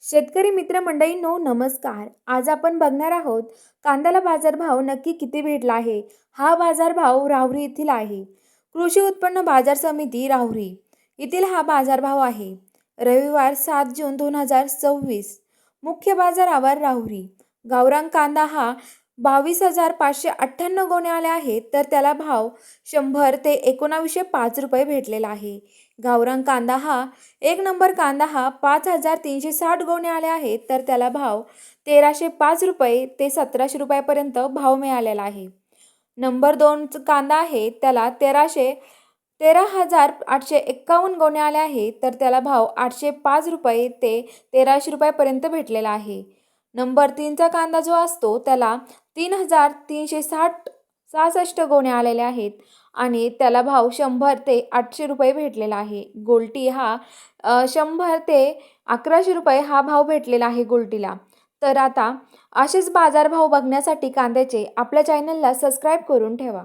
शेतकरी मित्र मंडळींनो नमस्कार. आज आपण बघणार आहोत कांद्याला बाजारभाव नक्की किती भेटला आहे. हा बाजारभाव राहुरी येथील आहे. कृषी उत्पन्न बाजार समिती राहुरी येथील हा बाजारभाव आहे. रविवार 7 जून 2024. मुख्य बाजारावर राहुरी गावरान कांदा हा 22,598 गोणे आले आहेत, तर त्याला भाव 100 ते 1905 रुपये भेटलेला आहे. गावरान कांदा हा एक नंबर कांदा हा 5,360 गोणे आले आहेत, तर त्याला भाव 1,305 रुपये ते 1,700 रुपयापर्यंत भाव मिळालेला आहे. नंबर 2 कांदा आहे त्याला 13,851 गोणे आले आहेत, तर त्याला भाव 805 रुपये ते 1,300 रुपयापर्यंत भेटलेला आहे. नंबर 3चा कांदा जो असतो त्याला 3,366 गोणे आलेले आहेत आणि त्याला भाव 100 ते 800 रुपये भेटलेला आहे. गोल्टी हा 100 ते 1100 रुपये हा भाव भेटलेला आहे गोल्टीला. तर आता असेच बाजारभाव बघण्यासाठी कांद्याचे आपल्या चॅनलला सबस्क्राईब करून ठेवा.